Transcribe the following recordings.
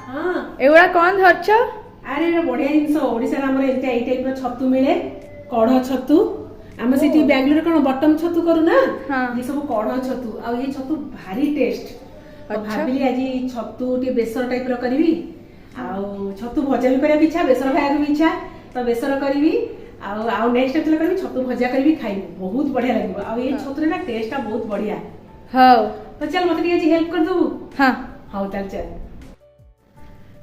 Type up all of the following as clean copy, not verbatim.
हाँ एगुड़ा कौन धरछ? अरे बढ़िया जिनस ओडिसा हमर एते एई टाइप रो छतु मिले कढ़ छतु आम सिटी बेंगलोर कोन बटम छतु करू ना हाँ। ये सब कढ़ छतु आ ये छतु भारी टेस्ट तो अच्छा। भाबिली आज छतु टे बेसर टाइप रो करबी आ छतु भजा भी करे इच्छा बेसर खाया भी इच्छा तो बेसर करबी आ नेक्स्ट टाइम करबी छतु भजा करबी खाइबी बहुत बढ़िया लागबो आ ये छतु रे ना टेस्ट टा बहुत बढ़िया हाउ तो चल मते आज हेल्प कर दबू हाँ हाउ चल चल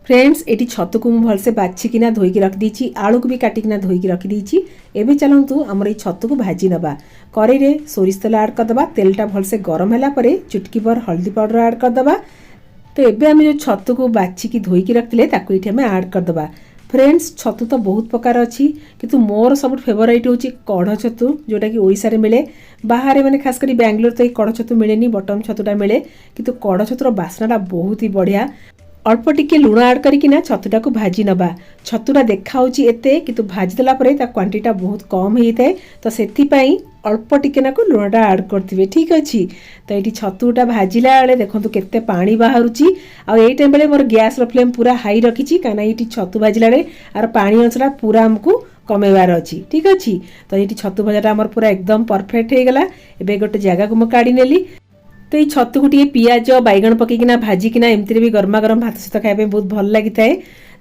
फ्रेंड्स एटी छतु को भलसे बाछिकिना धोईकी रख दीची आलू को भी काटिकिना धोईकी रख दीची एबे चलंतु हमर ई छतु को भाजी नबा कड़ाई रे सोरिष तेल ऐड कर दबा तेलटा भलसे गरम होला परे चुटकी भर हल्दी पाउडर ऐड कर दबा तो एबे हम जो छतु को बाछिकी धोईकी रखतिले ताकू इठी हम ऐड कर दबा फ्रेंड्स छतु तो बहुत प्रकार अच्छी किंतु मोर सब फेवरेट होची कढ़ छतु जोटा कि ओडिसा रे मिले बाहर माने खास करी बेंगलोर तो कढ़ छतु मिलेनी बटम छतुटा मिले किंतु कढ़ छतुर बास्नाटा बहुत ही बढ़िया अल्प टिके लुण ऐड करिकिना छतुटा को भाजी नबा छतुटा देखा होची एते किंतु भाजी देला परे ता क्वांटिटी बहुत कम हेई थाए तो सेथि पई अल्प टिके नाको लुणटा ऐड करथिबे ठीक अछि तो एठी छतुटा भाजिला बेले देखंतु केते पानी बाहरुची आ एई टाइम बेले मोर गैस रो फ्लेम पूरा हाई रखिची काना एठी छतु भाजिला रे आर पानी अंशरा पूरा हमकु कमेवार अछि ठीक अछि तो एठी छतु भाजाटा हमर पूरा एकदम परफेक्ट हे गेला एबे गोटे जगह को म काढी नेली तो ये छतु को टे पियाज बैगण पकईकिना भाजिकिना एमती भी गरमा गरम भात सहित खाया बहुत भल लगी थाए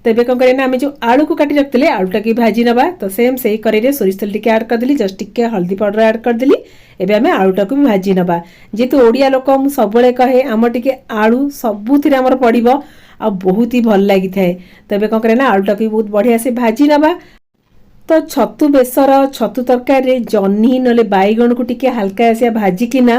तो ये कौन करें आम जो आलू को काटी रखते आलूटा की भाजी नवा तो सेम से कड़े सोरिष तेल टिके ऐड करदेली जस्ट टिके हल्दी पाउडर ऐड करदेली एबे आम आलूटा को भी भाजी नवा जेहेतु ओडिया लोक मु सबले कहे आम टिके आलू सबुथिरे आमर पड़िबो आ बहुत ही भल लगी थाए तो ये कौन करें आलूटा को बहुत बढ़िया से भाजी नवा तो छतु बेसर छतु तरकारी जह्नी नले बैगण को टिके हल्का आसिया भाजिकिना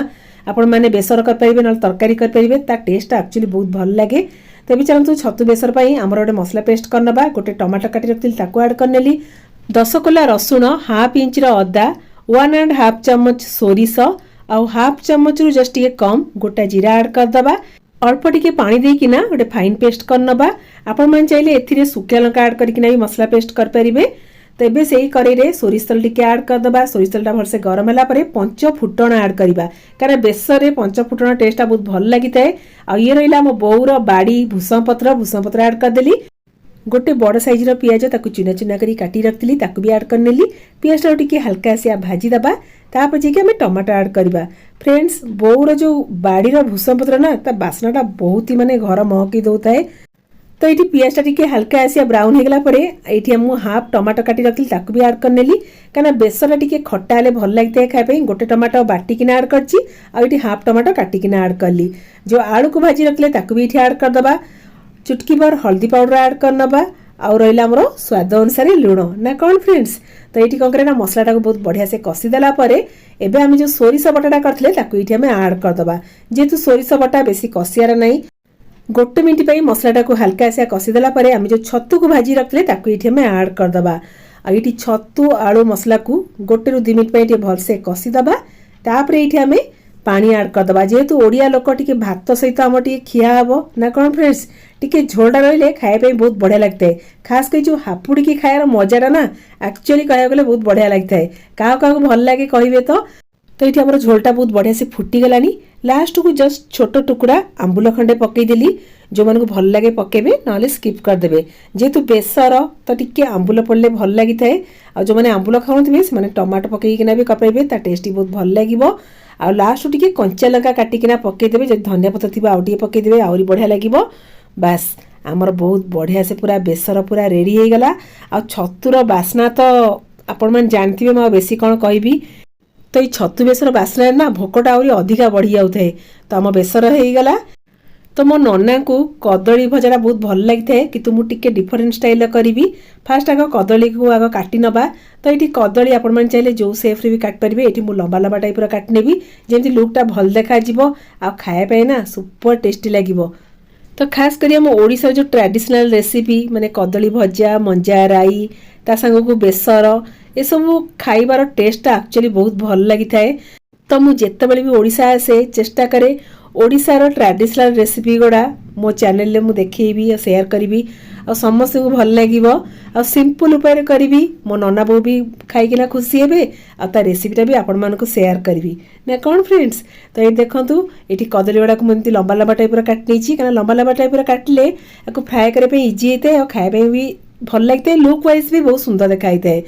आपण माने बेसर कर परिबे न तरकारी कर परिबे ता टेस्ट एक्चुअली बहुत भल लागे तबे चलंतु छतु बेसर पई हमर गोटे मसला पेस्ट करनबा गोटे टमाटर काटी रखतिल ताको ऐड करनेली 10 कोला रसुण हाफ इंच रो अदा 1.5 चम्मच सोरिष आ हाफ चम्मच रु जस्ट ये कम गोटा जीरा ऐड कर दबा अल्प टिके पानी देकिना गोटे फाइन पेस्ट करनबा आपण मान चाहिले एथिरे सुखिया लंका ऐड करिकिना भी मसला पेस्ट कर परिबे तो ये से कड़े सोरिष तेल टिके ऐड करदबा सोरिष तेलटा भलसे गरम होला परे पंच फुटण ऐड करबा कारण बेसर रे पंच फुटण टेस्टा बहुत भल लगी थाए आ ये रहिला मो बोउर बाड़ी भूसम पत्र ऐड करदेली गोटे बड़ साइज रो पियाज ताकू चुना चुना करी काटी रखतिली ताकू भी ऐड करनेली पियाज टिके हल्का से भाजी दबा तापर जे कि हम टमाटर ऐड करबा फ्रेंड्स बोउर जो बाड़ी रो भूसम पत्र ना ता बासनाटा बहुत ही माने घर महकी दउताए तो ये पियाज टिके हल्का आसिया ब्राउन होगला परे ये हम हाफ टमाटर काटी रखी ताकू भी ऐड करनेली कहीं बेसर टिके खट्टा हेले भल लगी था खाया गोटे टमाटर बाटिकिना ऐड करची आउटी हाफ टमाटर काटिकिना ऐड करली जो आलू को भाजी रखले ताकू भी ये ऐड करदबा चुटकी भर हल्दी पाउडर ऐड करनबा आउ रहिला हमरो स्वाद अनुसार लुण ना कौन फ्रेंड्स तो ये कौन करे मसलाटा को बहुत बढ़िया से कषि देला परे एबे हम जो सोरिष बटाटा करथिले ताकू ये हम ऐड करदबा जेतु सोरिष बटा बेसी कषियार नहीं गोटे मिनट पर मसलाटा को हल्का से कषिदेला आम जो छतु को भाजी रखते ताकू ये आम ऐड करदबा ये छतु आलू मसला को गोटे रु 2 मिनट पर भलसे कषिदबा तापर ये आम पानी ऐड करदबा जेहेतु ओडिया लोक टिके भात सहित आम टिके खिया हबो ना कौन फ्रेंड्स टिके झोलटा रहिले खाया बहुत बढ़िया लगता है खास कर जो हापुड़ी खायार मजाटा ना एक्चुअली कह गले बहुत बढ़िया लगता है क्या क्या भल लगे कहे तो ये आम झोलटा बहुत बढ़िया से फुटीगलानी लास्ट को जस्ट छोट टुकड़ा आंबुल खंडे पकईदेली जो मन को भल लगे पकेबे ना स्किप करदेबे जेहेतु बेसर तो टिके आंबुल पड़ले भल लगी थाए आ जो मैंने आंबुल खाऊे से टमाटो पकईकिना भी कपेबे ता टेस्ट बहुत भल लगिबो आ लास्ट टिके कंचा लंका काटिकिना पकईदेबे जो धनिया पत्र थी आउ टिके पकईदेबे आउरी बढ़िया लगिबो बास आमर बहुत बढ़िया से पूरा बेसर पूरा रेडी हो गला आ छतुर बास्ना तो आपण मन जानथिबे म बेसी कोन कहबी तो ये छतु बेसर बास्ना ना भोकटा आउरी अधिका बढ़ी जाऊ थाए तो आम बेसर हो गला तो मो नना को कदली भजाटा बहुत भल लगी थाए कि मु टिके डिफरेंट स्टाइल करी फास्ट आग कदली को आग काटी नबा तो ये कदली आपण मन चाहिए जो सेफ रे भी काट पारे ये लंबा लंबा टाइप काट नेबी जेमती लुकटा भल देखा आ खाया पे ना सुपर टेस्टी लगिबो तो खास करी हम ओडिसा जो ट्रेडिशनल रेसिपी माने कदली भजा मंजा राई ता संग को बेसर ये सब खाइबार टेस्ट एक्चुअली बहुत भल लगी थाए तो मु जेतेबेले भी ओडिसा आसे चेष्टा करे ओडिसार ट्रेडिशनल रेसिपी गुड़ा मो चैनल रे मु देखेबी और शेयर करी आ समस्त को भल लगिवो आ सिंपल उपाय करी मो नना बो भी खाइकिना खुशी हेबे आ ता रेसिपीटा भी आपण मानको शेयर करबी ना कौन फ्रेंड्स। तो ये देखंतु एठी कदली वड़ा को एमती लंबा लंबा टाइप काट नहीं कारण लंबा लंबा टाइप काटिले आपको फ्राए करने इजी होता है और खाया भी भल लगता है लुक वाइज भी बहुत सुंदर देखाई है।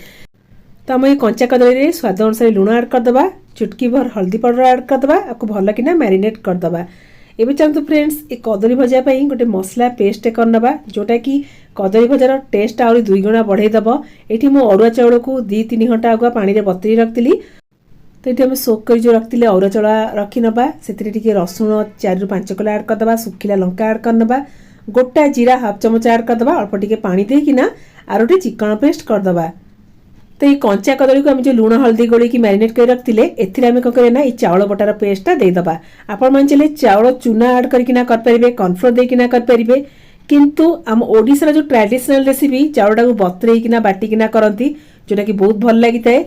तो आम ये कंचा कदली स्वाद अनुसार लुण ऐड करदे चुटकी भर हल्दी पाउडर ऐड करदे आपको भल कि मैरिनेट करदे। एबे चलतु फ्रेंड्स ये कदली भजा गोटे मसला पेस्ट करनबा जोटा कि कदली भजार टेस्ट आहरी 2 गुणा बढ़ईदेव। ये मु अरुआ चाउल को 2-3 घंटा आगुआ पानी में बतरी रखी तो ये सोक कर जो रखी अरुआ चाउल रखी नबा से रसुण 4-5 कला ऐड करदे सुखिला लंका ऐड करनबा गोटा जीरा हाफ चमच ऐड करदे अल्प टिके पानी देकिना आर गोटे चिकन पेस्ट करदे। तो ये कंचा कदली को आम जो लुण हल्दी गोली की मैरिनेट कर रखते एम कौन करें ये चाउल बटार पेस्टा देदेबा। आपण मैंने चले चाउल चूना ऐड करना करेंगे कॉर्नफ्लोर देकिना करेंगे किंतु आम ओडिशार जो ट्रेडिशनल रेसिपी चाउलटा को बतरेकिना बाटिकिना करती जोटा कि बहुत भल लगी थाए।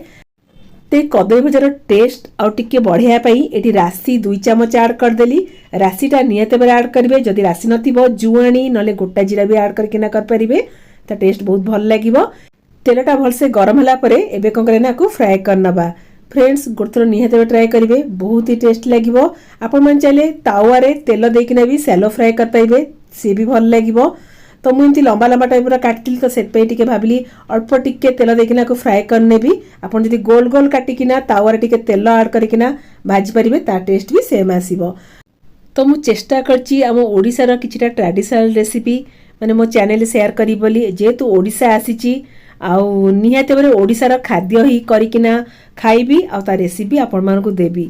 तो कदली भजार टेस्ट आउ टिके बढ़िया ये राशि 2 चमच ऐड करदेली राशिटा निहत बेले ऐड करेंगे जदि राशि नथिबो जुआणी नले गोटा जीरा भी ऐड करकिना करेंगे तो टेस्ट बहुत भल लगे। तेलटा भलसे गरम होला परे एबे कौन करें ना फ्राए करनबा। फ्रेंड्स गोटे थर निहत ट्राए करेंगे बहुत ही टेस्ट लगे। आपण मैंने चाहिए तावारे तेल देकिना भी सैलो फ्राए कर पाइबे सी भी भल लगे। तो मुझे लंबा लंबा टाइप काटली तो से भाविली अल्प टिके तेल देकिना को फ्राए करने भी आपन जदि गोल गोल काटिकिना तावारे टिके तेल ऐड करकिना भाजी पारिबे ता टेस्ट भी सेम आसीबो। तो मु चेष्टा करची आम ओडिशार किछिटा ट्रेडिशनल रेसिपी माने मो चैनल शेयर करी बोली जेहेतु ओडिशा आसीची आउ निहाती भाव ओडिशार खाद्य ही करिकिना खाइबी आ ता रेसिपी आपण मानकु देबी।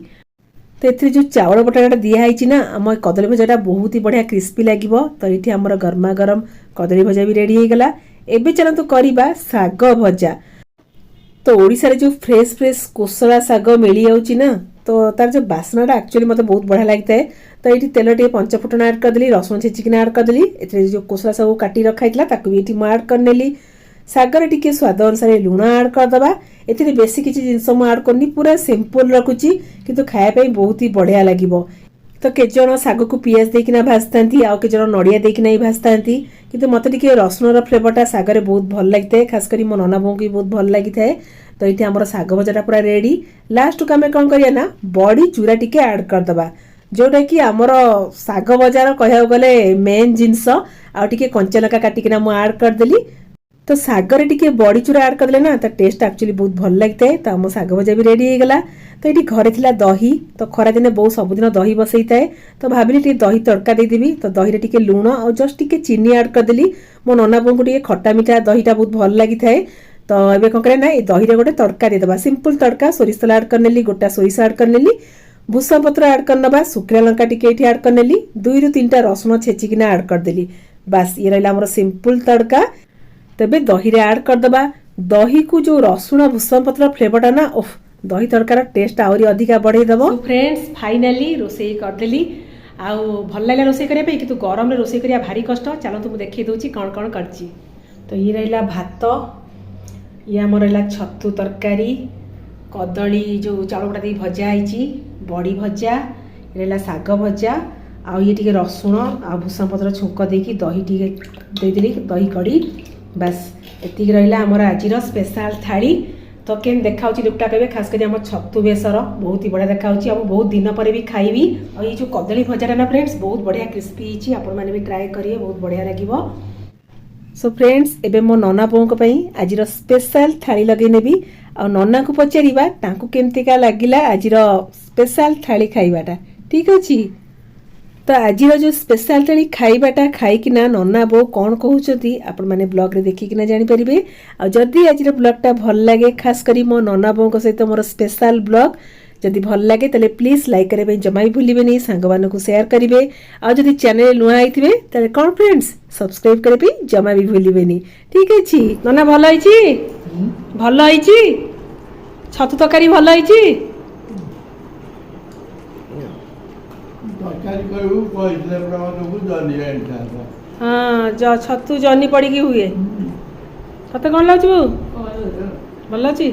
तो ये जो चाउल बटाटा दिखाई ना आम कदली भजाटा बहुत ही बढ़िया क्रिस्पी लगे। तो ये आमर गरमा गरम कदली भजा भी रेडी हो गला। एबे चलतु करबा साग भजा। तो ओडिशार जो फ्रेश फ्रेश कोसला साग मिली जाउची ना तो तार जो बासनाटा एक्चुअली मते बहुत बढ़िया लगता है। तो ये तेल टे 5 फुटन ऐड करदेली रसुण छेचिकिना ऐड करदेली ए जो कोसला साग काटी रखाइला ताकू भी ये ऐड करनेली सागर टिके स्वाद अनुसार लुण ऐड करदबा। एथिरे बेसी किछि जिंस म ऐड करनी पूरा सिंपल रखुची किंतु खाया पे बहुत ही बढ़िया लागिवो। तो केजन साग को पियाज देकिना भाजतांती आ केजन नड़िया देकिना ही भाजतांती किंतु मते टिके रसुण रो फ्लेवरटा सागरे बहुत भल लागते खास करी मो नना बो की बहुत भल लागि थाए। तो ये हमर साग भजाटा पूरा रेडी। लास्ट को आमे कोन करिया ना बड़ी चूरा टिके ऐड करदबा जोटा कि आमर साग भजार कहया गले मेन जिंस आ टिके कंचा लंका काटिकिना मु ऐड करदेली। तो सागर टिके बड़ी चूरा ऐड करदे ना तो टेस्ट एक्चुअली बहुत भल लगता है। तो आम साग भजा भी रेडी हो गला। तो ये घरे थिला दही तो खरा दिन बहुत सबुदिन दही बसई थाए तो भाविली टे दही तड़का देदेवी। तो दही टिके लुण और जस्ट टिके चीनी ऐड करदेली मो नना बो को टिके खट्टा मीठा दहीटा बहुत भल लगी थाए। तो एबे कोन करे ना ये दही रे गोटे तड़का देदेबा सिंपल तड़का सोरिष तेल ऐड करनेली गोटा सोरिष ऐड करनेली भूसा पत्र ऐड करनबा सुखिला लंका टिके एठी ऐड करनेली 2-3टा रसुण छेचिकिना ऐड करदेली बस ये रहला हमर सिंपल तड़का। तबे दही रे ऐड करदबा दही को जो रसुण भूसम पत्र फ्लेवरटा ना ओफ दही तड़कार टेस्ट आहरी अधिका बढ़ई देबो। तो फ्रेंड्स फाइनली रोसई करदेली आउ भल लागला रोसई करिया पे किंतु गरम रे रोसई करिया भारी कष्ट। चलतो मु देखि दोची कोन कोन करची। तो ये रहला भात ये हमर रहला छत्तू तरकारी कदली जो चाउल बटा दे भजा आइची बड़ी भजा रहला साग भजा आ ये टिके रसुण आ भूसम पत्र छुंक देकी दही टिके देदेली दही कड़ी बस एतिक रहा आमर आज स्पेशल थाली। तो केन देखा लुकटा कहे खास कर आम छतु बेसर बहुत ही बढ़िया देखा बहुत दिन पर भी खाइबी। और ये जो कदली भजाटा ना फ्रेंड्स बहुत बढ़िया क्रिस्पी होती आपण मैंने भी ट्राए करिए बहुत बढ़िया लगे। सो फ्रेंड्स एबे मो नना बों आज स्पेशल थाली लगे नेबी आ नना को पचारिबा तांको केमतिका लागिला आज स्पेशल थाली खाइबाटा ठीक अछि। तो आज जो स्पेशल थाली खाइबाटा खाइकिना नना बो कौन कहउछथि आपण माने ब्लॉग रे देखिकिना जानि परिबे। आ जदी आज ब्लॉगटा भल लागे खास करी मो नना बो सहित मोर स्पेशल ब्लॉग जदि भल लगे तले प्लीज लाइक करे जमा भी भूलिबे नहीं सांग मानकु शेयर करिवे। आ जदि चैनल नुआ आइथिबे तले कोन फ्रेंड्स सब्सक्राइब करे भी जमा भी भूलिबे नहीं ठीक अछि। नना भल आइछि भल आइछि छतु तकारी भल आइछि हाँ जो छतु जनी पड़ी हुए तते कौन लगुच भल अच्छी।